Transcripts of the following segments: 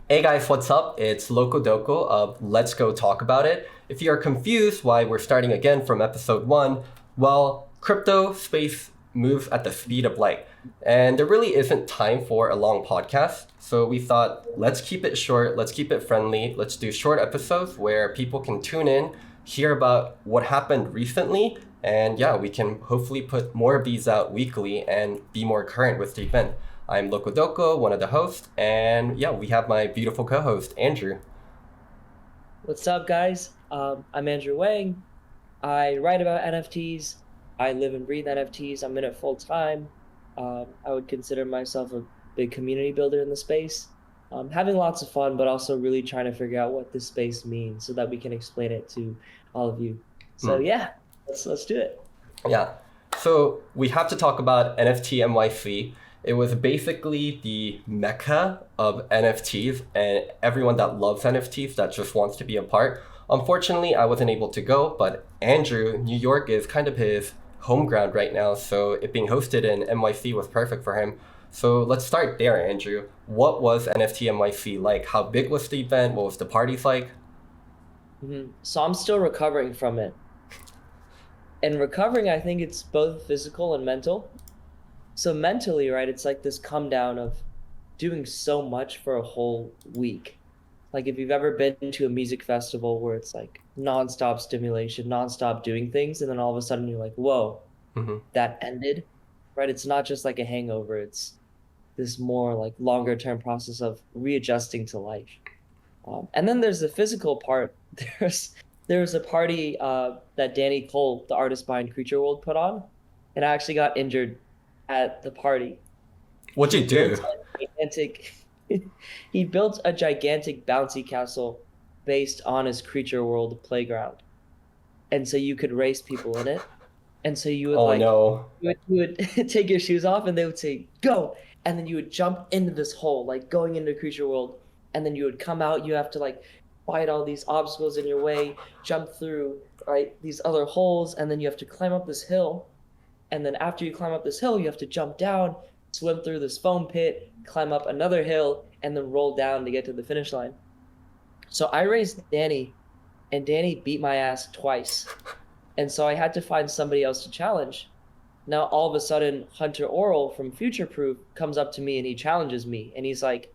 Hey guys, what's up? It's Loco Doco of Let's Go Talk About It. If you are confused why we're starting again from episode 1, well, crypto space moves at the speed of light, and there really isn't time for a long podcast. So we thought, let's keep it short, let's keep it friendly, let's do short episodes where people can tune in, hear about what happened recently, and yeah, we can hopefully put more of these out weekly and be more current with the event. I'm Loco Doco, one of the hosts, and yeah, we have my beautiful co-host, Andrew. What's up, guys? I'm Andrew Wang. I write about NFTs. I live and breathe NFTs. I'm in it full time. I would consider myself a big community builder in the space. Having lots of fun, but also really trying to figure out what this space means so that we can explain it to all of you. So Hmm. yeah, let's do it. Yeah. So we have to talk about NFT NYC. It was basically the mecca of NFTs and everyone that loves NFTs that just wants to be a part. Unfortunately, I wasn't able to go, but Andrew, New York is kind of his home ground right now, so it being hosted in NYC was perfect for him. So let's start there, Andrew. What was NFT NYC like? How big was the event? What was the parties like? So I'm still recovering from it. And recovering, I think it's both physical and mental. So mentally, right, it's like this come down of doing so much for a whole week. Like if you've ever been to a music festival where it's like nonstop stimulation, nonstop doing things, and then all of a sudden you're like, whoa, Hmm. that ended, right? It's not just like a hangover, it's this more like longer term process of readjusting to life. And then there's the physical part. There was a party that Danny Cole, the artist behind Creature World, put on, and I actually got injured at the party. What'd He you built do? a gigantic he built a gigantic bouncy castle based on his Creature World playground. And so you could race people in it. And so you would Oh like no. you would take your shoes off and they would say, go. And then you would jump into this hole, like going into Creature World. And then you would come out, you have to like fight all these obstacles in your way, jump through, right, these other holes, and then you have to climb up this hill. And then after you climb up this hill, you have to jump down, swim through this foam pit, climb up another hill, and then roll down to get to the finish line. So I raced Danny, and Danny beat my ass twice. And so I had to find somebody else to challenge. Now, all of a sudden, Hunter Oral from Future Proof comes up to me and he challenges me. And he's like,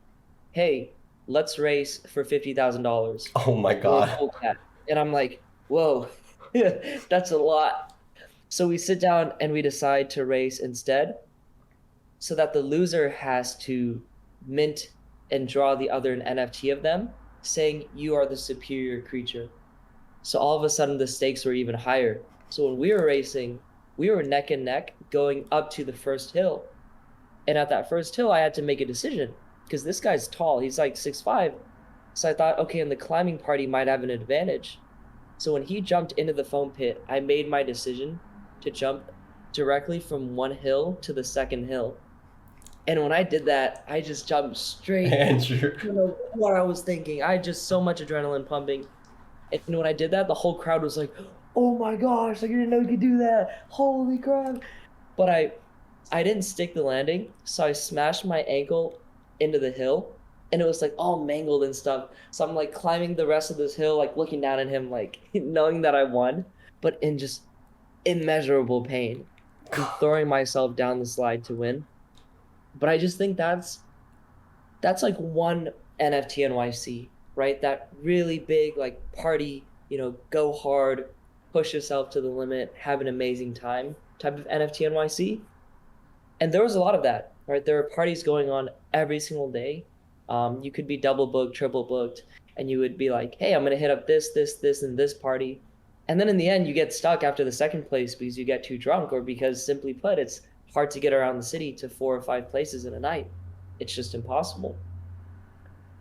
hey, let's race for $50,000 Oh my or god. gold cat. And I'm like, whoa, that's a lot. So we sit down and we decide to race instead so that the loser has to mint and draw the other an NFT of them, saying you are the superior creature. So all of a sudden the stakes were even higher. So when we were racing, we were neck and neck going up to the first hill. And at that first hill, I had to make a decision because this guy's tall. He's like 6'5". So I thought, okay, in the climbing part, he might have an advantage. So when he jumped into the foam pit, I made my decision to jump directly from one hill to the second hill. And when I did that, I just jumped straight. Andrew. I don't know what I was thinking. I had just so much adrenaline pumping. And when I did that, the whole crowd was like, "Oh my gosh, like, I didn't know you could do that. Holy crap." But I didn't stick the landing, so I smashed my ankle into the hill and it was like all mangled and stuff. So I'm like climbing the rest of this hill, like looking down at him, like knowing that I won, but in just immeasurable pain and throwing myself down the slide to win. But I just think that's like one NFT NYC, right? That really big like party, go hard, push yourself to the limit, have an amazing time type of NFT NYC. And there was a lot of that, right? There were parties going on every single day. You could be double booked, triple booked, and you would be like, hey, I'm gonna hit up this, and this party. And then in the end, you get stuck after the second place because you get too drunk, or because simply put, it's hard to get around the city to 4 or 5 places in a night. It's just impossible.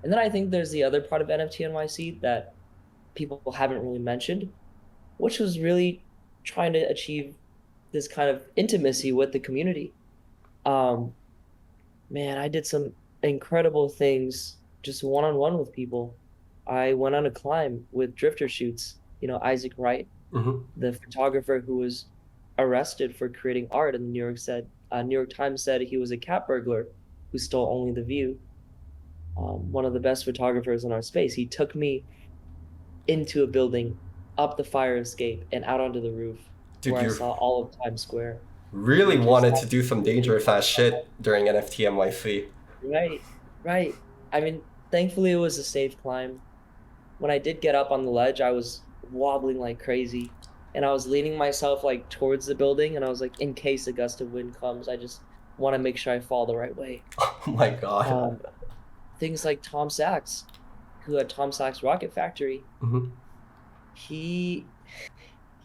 And then I think there's the other part of NFT NYC that people haven't really mentioned, which was really trying to achieve this kind of intimacy with the community. Um, Man, I did some incredible things just one on one with people. I went on a climb with drifter shoots, Isaac Wright, Hmm. the photographer who was arrested for creating art, and New York Times said he was a cat burglar who stole only the view. one of the best photographers in our space. He took me into a building, up the fire escape, and out onto the roof Dude, where I you saw all of Times Square. really We just wanted had to do some really dangerous fun ass time. shit during NFT NYC. Right, right. I mean, thankfully it was a safe climb. When I did get up on the ledge, I was wobbling like crazy, and I was leaning myself like towards the building, and I was like, in case a gust of wind comes, I just want to make sure I fall the right way. Oh my god. Um, Things like Tom Sachs, who had Tom Sachs Rocket Factory, Mhm. he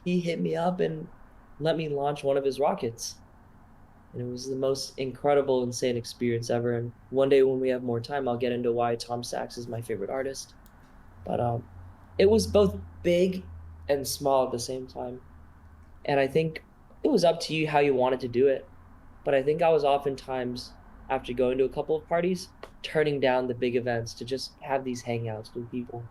he hit me up and let me launch one of his rockets. And it was the most incredible, insane experience ever. And one day when we have more time, I'll get into why Tom Sachs is my favorite artist. But it was both big and small at the same time. And I think it was up to you how you wanted to do it. But I think I was oftentimes, after going to a couple of parties, turning down the big events to just have these hangouts with people.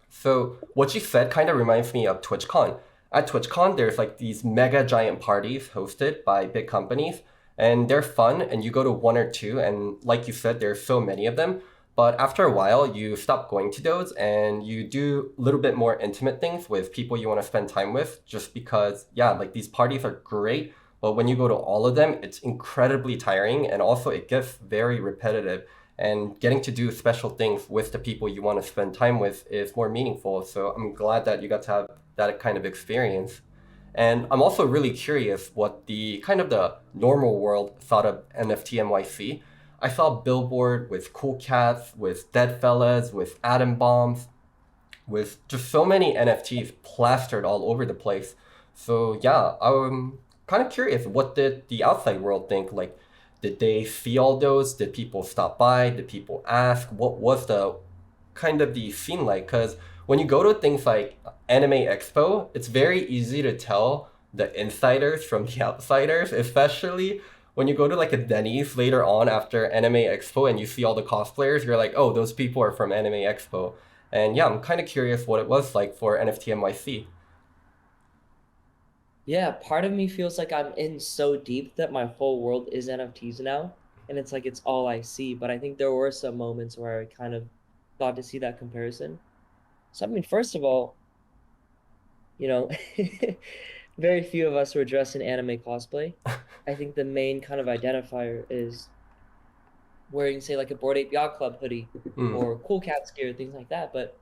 So what you said kind of reminds me of TwitchCon. At TwitchCon, there's like these mega giant parties hosted by big companies, and they're fun. And you go to one or two, and like you said, there's so many of them. But after a while, you stop going to those, and you do a little bit more intimate things with people you want to spend time with. Just because, yeah, like these parties are great, but when you go to all of them, it's incredibly tiring, and also it gets very repetitive, and getting to do special things with the people you want to spend time with is more meaningful. So I'm glad that you got to have that kind of experience. And I'm also really curious what the kind of the normal world thought of NFT NYC. I saw a billboard with Cool Cats, with Dead Fellas, with Atom Bombs, with just so many NFTs plastered all over the place. So yeah, I'm kind of curious. What did the outside world think? Like, did they see all those? Did people stop by? Did people ask? What was the kind of the scene like? Because when you go to things like Anime Expo, it's very easy to tell the insiders from the outsiders, especially when you go to like a Denny's later on after Anime Expo and you see all the cosplayers, you're like, oh, those people are from Anime Expo. And yeah, I'm kind of curious what it was like for NFT NYC. Yeah, part of me feels like I'm in so deep that my whole world is NFTs now, and it's like it's all I see. But I think there were some moments where I kind of got to see that comparison. So I mean, first of all, you know, very few of us were dressed in anime cosplay. I think the main kind of identifier is wearing, say, like a Bored Ape Yacht Club hoodie Mm, or Cool Cats gear, things like that. But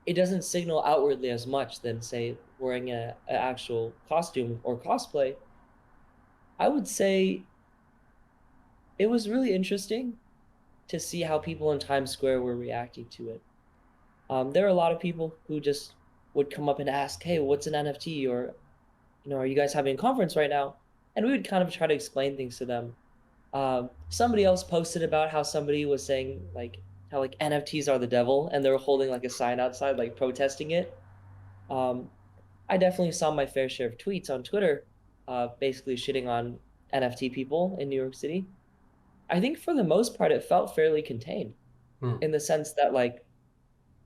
it doesn't signal outwardly as much than, say, wearing a actual costume or cosplay. I would say it was really interesting to see how people in Times Square were reacting to it. There are a lot of people who just would come up and ask, "Hey, what's an NFT?" Or, "Are you guys having a conference right now?" And we would kind of try to explain things to them. Somebody else posted about how somebody was saying like how like NFTs are the devil, and they were holding like a sign outside like protesting it. Um, I definitely saw my fair share of tweets on Twitter, basically shitting on NFT people in New York City. I think for the most part, it felt fairly contained mm, in the sense that like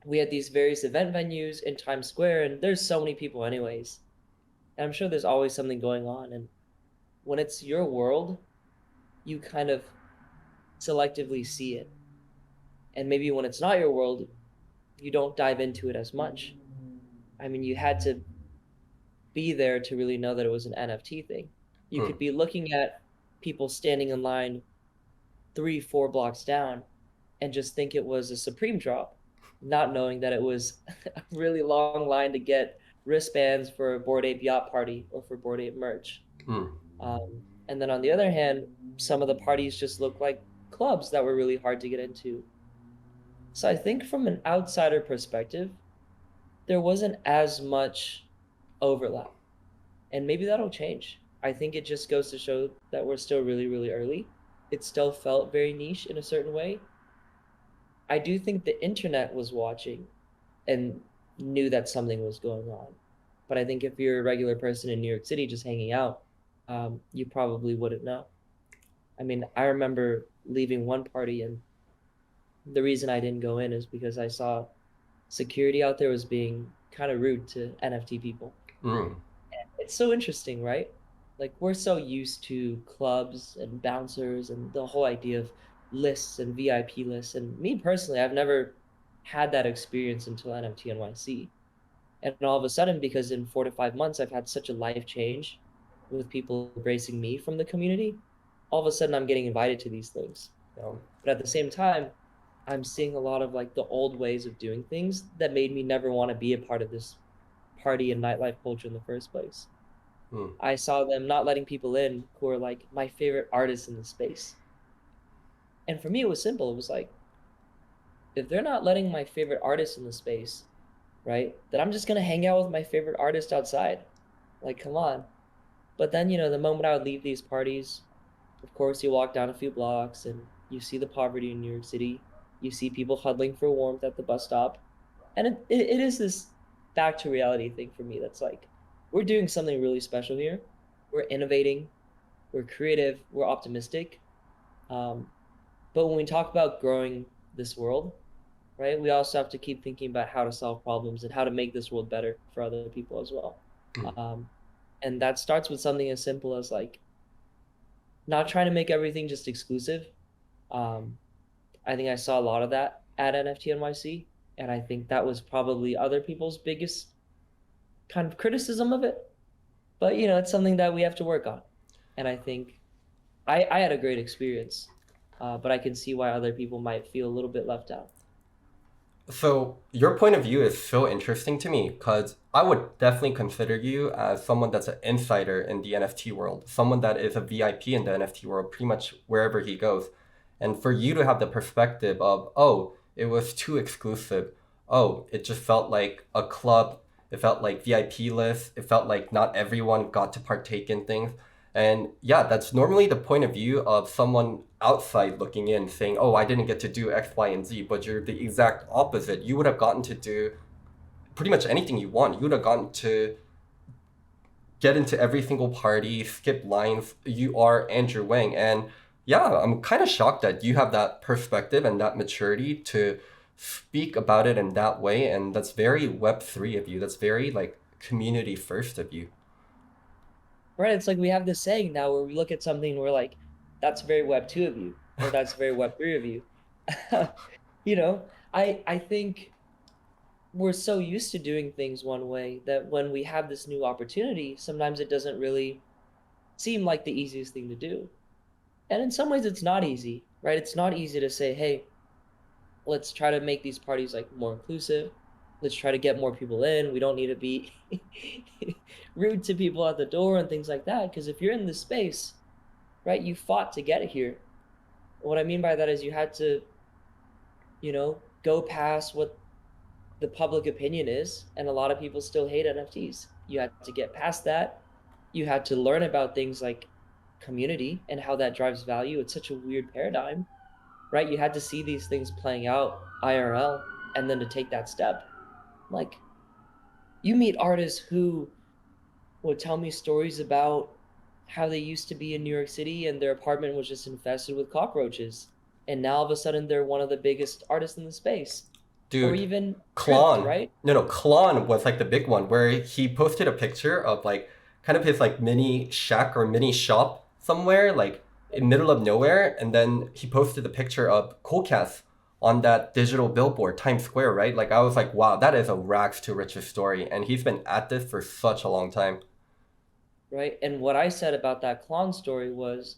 we had these various event venues in Times Square, and there's so many people anyways. And I'm sure there's always something going on. And when it's your world, you kind of selectively see it. And maybe when it's not your world, you don't dive into it as much. I mean, you had to be there to really know that it was an NFT thing. You mm. could be looking at people standing in line 3, 4 blocks down and just think it was a Supreme drop, not knowing that it was a really long line to get wristbands for a Bored Ape Yacht Party or for Bored Ape merch. Mm. And then on the other hand, some of the parties just looked like clubs that were really hard to get into. So I think from an outsider perspective, there wasn't as much overlap. And maybe that'll change. I think it just goes to show that we're still really, really early. It still felt very niche in a certain way. I do think the internet was watching and knew that something was going on. But I think if you're a regular person in New York City just hanging out, you probably wouldn't know. I mean, I remember leaving one party, and the reason I didn't go in is because I saw security out there was being kind of rude to NFT people. Mm. It's so interesting, right? Like we're so used to clubs and bouncers and the whole idea of lists and VIP lists. And me personally, I've never had that experience until NFT NYC. And all of a sudden, because in 4 to 5 months, I've had such a life change with people embracing me from the community, all of a sudden I'm getting invited to these things. Um, But at the same time, I'm seeing a lot of like the old ways of doing things that made me never want to be a part of this party and nightlife culture in the first place. hmm. I saw them not letting people in who are like my favorite artists in the space. And for me, it was simple. It was like, if they're not letting my favorite artist in the space, right, then I'm just gonna hang out with my favorite artist outside. Like, come on. But then, the moment I would leave these parties, of course, you walk down a few blocks and you see the poverty in New York City. You see people huddling for warmth at the bus stop. And it is this back to reality thing for me that's like, we're doing something really special here. We're innovating, we're creative, we're optimistic. Um, but when we talk about growing this world, right, we also have to keep thinking about how to solve problems and how to make this world better for other people as well. Hmm. Um, and that starts with something as simple as like not trying to make everything just exclusive. Um, I think I saw a lot of that at NFT NYC, and I think that was probably other people's biggest kind of criticism of it. But it's something that we have to work on, and I think I had a great experience, but I can see why other people might feel a little bit left out. So your point of view is so interesting to me because I would definitely consider you as someone that's an insider in the NFT world, someone that is a VIP in the NFT world, pretty much wherever he goes. And for you to have the perspective of, oh, it was too exclusive. Oh, it just felt like a club. It felt like VIP lists. It felt like not everyone got to partake in things. And yeah, that's normally the point of view of someone outside looking in saying, oh, I didn't get to do X, Y, and Z, but you're the exact opposite. You would have gotten to do pretty much anything you want. You would have gotten to get into every single party, skip lines. You are Andrew Wang. And yeah, I'm kind of shocked that you have that perspective and that maturity to speak about it in that way. And that's very Web3 of you. That's very like community first of you. Right? It's like we have this saying now where we look at something and we're like, "That's very Web 2 of you," or "That's very Web 3 of you." you know, I think we're so used to doing things one way that when we have this new opportunity, sometimes it doesn't really seem like the easiest thing to do. And in some ways, it's not easy, right? It's not easy to say, hey, let's try to make these parties like more inclusive. Let's try to get more people in. We don't need to be rude to people at the door and things like that. Because if you're in this space, right, you fought to get here. What I mean by that is you had to, go past what the public opinion is, and a lot of people still hate NFTs. You had to get past that. You had to learn about things like community and how that drives value. It's such a weird paradigm, right? You had to see these things playing out IRL and then to take that step. Like, you meet artists who would tell me stories about how they used to be in New York City and their apartment was just infested with cockroaches. And now all of a sudden they're one of the biggest artists in the space. Or Dude, even Crypt, Klon. right? No, no, Klon was like the big one where he posted a picture of like kind of his like mini shack or mini shop somewhere, like in middle of nowhere, and then he posted a picture of Coolcast on that digital billboard, Times Square, right? Like I was like, wow, that is a rags to riches story, and he's been at this for such a long time. Right. And what I said about that Klon story was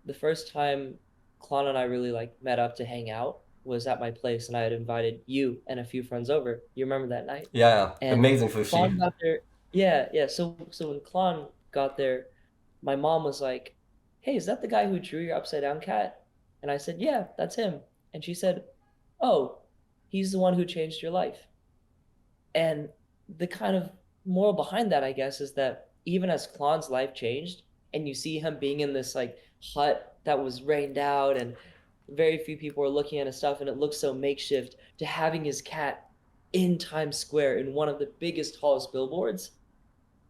the first time Klon and I really like met up to hang out was at my place, and I had invited you and a few friends over. You remember that night? Yeah, And amazing sushi. Klon got there. Yeah, yeah. So when Klon got there, my mom was like, "Hey, is that the guy who drew your upside down cat?" And I said, "Yeah, that's him." And she said, "Oh, he's the one who changed your life." And the kind of moral behind that, I guess, is that even as Klon's life changed, and you see him being in this like hut that was rained out, and very few people are looking at his stuff, and it looks so makeshift, to having his cat in Times Square in one of the biggest, tallest billboards,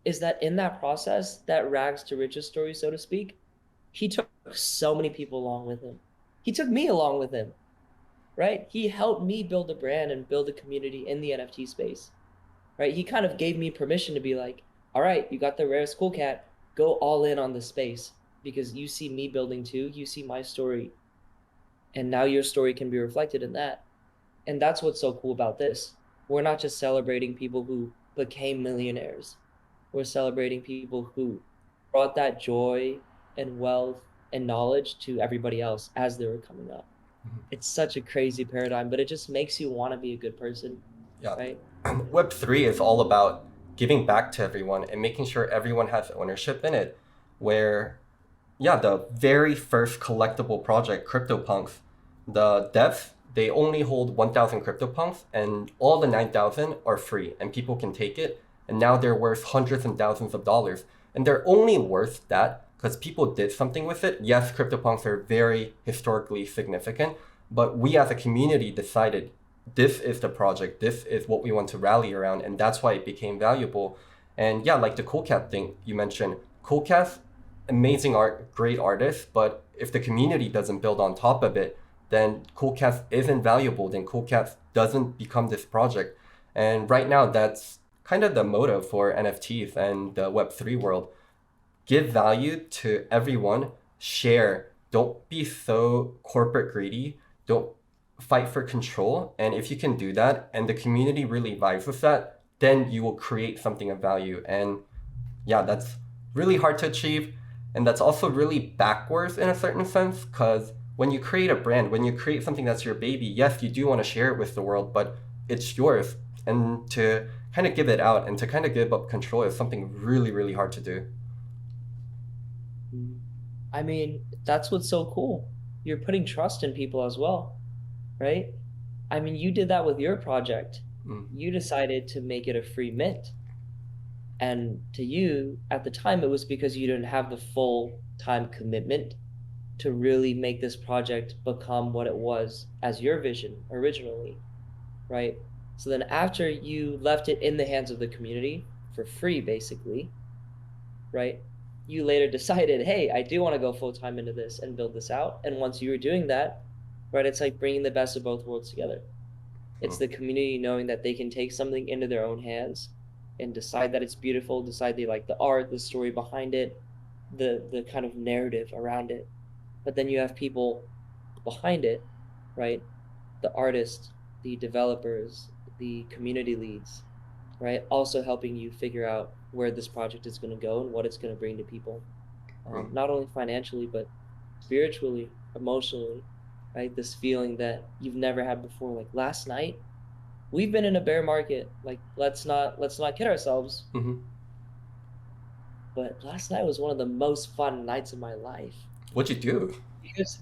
is that in that process, that rags to riches story, so to speak, he took so many people along with him. He took me along with him, right? He helped me build a brand and build a community in the NFT space, right? He kind of gave me permission to be like, all right, you got the rarest cool cat, go all in on the space because you see me building too. You see my story. And now your story can be reflected in that. And that's what's so cool about this. We're not just celebrating people who became millionaires. We're celebrating people who brought that joy and wealth and knowledge to everybody else as they were coming up. It's such a crazy paradigm, but it just makes you want to be a good person, Yeah. right? Web3 is all about giving back to everyone and making sure everyone has ownership in it. Where, yeah, the very first collectible project, CryptoPunks, the devs, they only hold 1,000 CryptoPunks and all the 9,000 are free and people can take it. And now they're worth hundreds and thousands of dollars. And they're only worth that because people did something with it. Yes, CryptoPunks are very historically significant, but we as a community decided this is the project, this is what we want to rally around, and that's why it became valuable. And yeah, like the Cool Cat thing you mentioned, Cool Cat's amazing art, great artist, but if the community doesn't build on top of it, then Cool Cats isn't valuable, then Cool Cats doesn't become this project. And right now, that's kind of the motto for NFTs and the Web3 world. Give value to everyone, share. Don't be so corporate greedy. Don't fight for control. And if you can do that and the community really vibes with that, then you will create something of value. And yeah, that's really hard to achieve. And that's also really backwards in a certain sense, because when you create a brand, when you create something that's your baby, yes, you do want to share it with the world, but it's yours. And to kind of give it out and to kind of give up control is something really, really hard to do. I mean, that's what's so cool. You're putting trust in people as well, right? I mean, you did that with your project. Mm. You decided to make it a free mint. And to you, at the time, it was because you didn't have the full time commitment to really make this project become what it was as your vision originally, right? So then after you left it in the hands of the community for free, basically, right? You later decided, hey, I do want to go full time into this and build this out. And once you were doing that, right, it's like bringing the best of both worlds together. It's the community knowing that they can take something into their own hands and decide that it's beautiful, decide they like the art, the story behind it, the kind of narrative around it. But then you have people behind it, right? The artists, the developers, the community leads, right? Also helping you figure out where this project is going to go and what it's going to bring to people, not only financially but spiritually, emotionally, right? This feeling that you've never had before. Like last night, we've been in a bear market. Like let's not kid ourselves. Mm-hmm. But last night was one of the most fun nights of my life. What'd you do?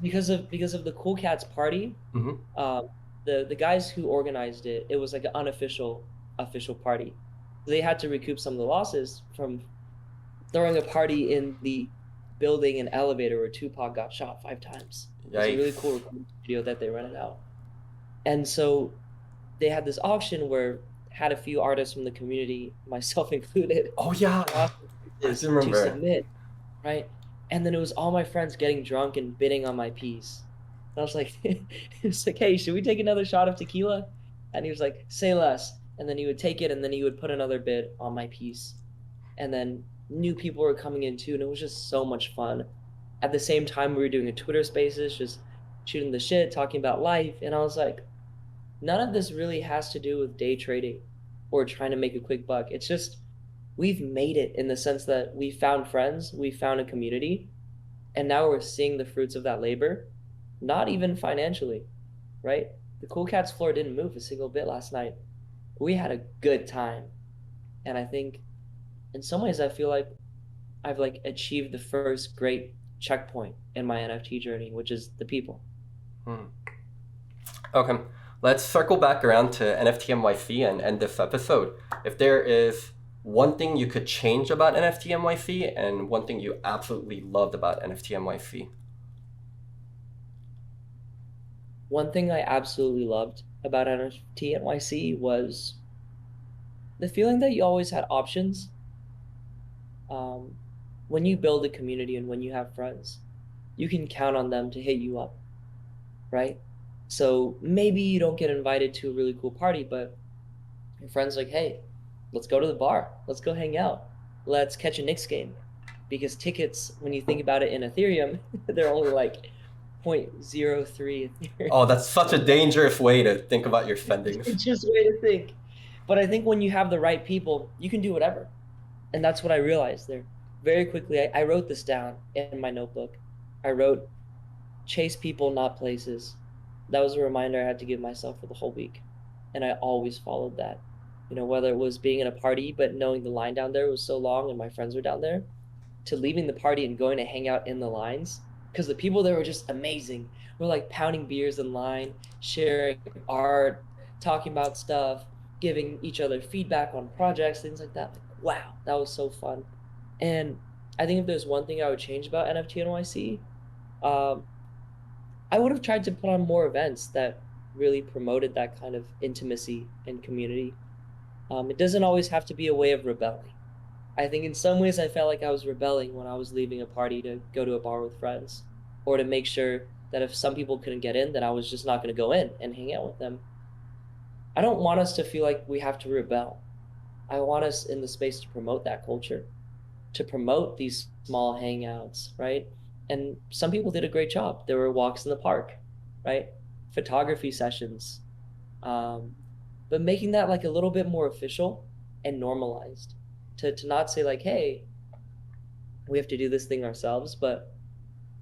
Because of the Cool Cats party. Mm-hmm. The guys who organized it, it was like an unofficial official party. They had to recoup some of the losses from throwing a party in the building and elevator where Tupac got shot 5 times. It's a really cool recording video that they rented out. And so they had this auction where had a few artists from the community, myself included. Oh yeah, I remember. To submit, right? And then it was all my friends getting drunk and bidding on my piece. And I was like, it's like, hey, should we take another shot of tequila? And he was like, say less. And then he would take it and then he would put another bid on my piece. And then new people were coming in too, and it was just so much fun. At the same time, we were doing a Twitter Spaces, just shooting the shit, talking about life. And I was like, none of this really has to do with day trading or trying to make a quick buck. It's just we've made it in the sense that we found friends, we found a community, and now we're seeing the fruits of that labor, not even financially, right? The Cool Cats floor didn't move a single bit last night. We had a good time. And I think in some ways I feel like I've like achieved the first great checkpoint in my NFT journey, which is the people. Okay, let's circle back around to NFT NYC and end this episode. If there is one thing you could change about NFT NYC and one thing you absolutely loved about NFT NYC. One thing I absolutely loved about NFT NYC was the feeling that you always had options. When you build a community and when you have friends, you can count on them to hit you up, right? So maybe you don't get invited to a really cool party, but your friend's like, hey, let's go to the bar. Let's go hang out. Let's catch a Knicks game. Because tickets, when you think about it in Ethereum, they're only like 0.03 Ethereum. Oh, that's such a dangerous way to think about your spendings. It's just a way to think. But I think when you have the right people, you can do whatever. And that's what I realized there. Very quickly, I wrote this down in my notebook. I wrote, chase people, not places. That was a reminder I had to give myself for the whole week. And I always followed that. You know, whether it was being in a party, but knowing the line down there was so long and my friends were down there, to leaving the party and going to hang out in the lines. Because the people there were just amazing. We're like pounding beers in line, sharing art, talking about stuff, giving each other feedback on projects, things like that. Like, wow, that was so fun. And I think if there's one thing I would change about NFT NYC, um, I would have tried to put on more events that really promoted that kind of intimacy and community. It doesn't always have to be a way of rebelling. I think in some ways I felt like I was rebelling when I was leaving a party to go to a bar with friends, or to make sure that if some people couldn't get in, that I was just not going to go in and hang out with them. I don't want us to feel like we have to rebel. I want us in the space to promote that culture, to promote these small hangouts, right? And some people did a great job. There were walks in the park, right? Photography sessions, but making that like a little bit more official and normalized, to not say like, hey, we have to do this thing ourselves, but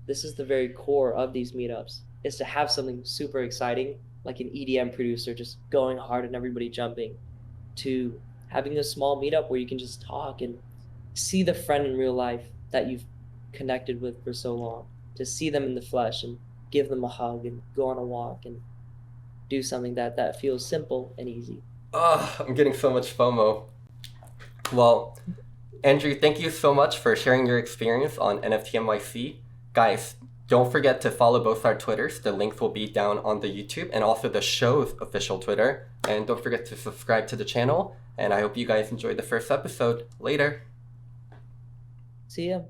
this is the very core of these meetups, is to have something super exciting, like an EDM producer just going hard and everybody jumping, to having a small meetup where you can just talk and see the friend in real life that you've connected with for so long, to see them in the flesh and give them a hug and go on a walk and do something that feels simple and easy. Oh, I'm getting so much FOMO. Well, Andrew, thank you so much for sharing your experience on NFT NYC. Guys, don't forget to follow both our Twitters. The links will be down on the YouTube and also the show's official Twitter. And don't forget to subscribe to the channel. And I hope you guys enjoyed the first episode. Later. See ya.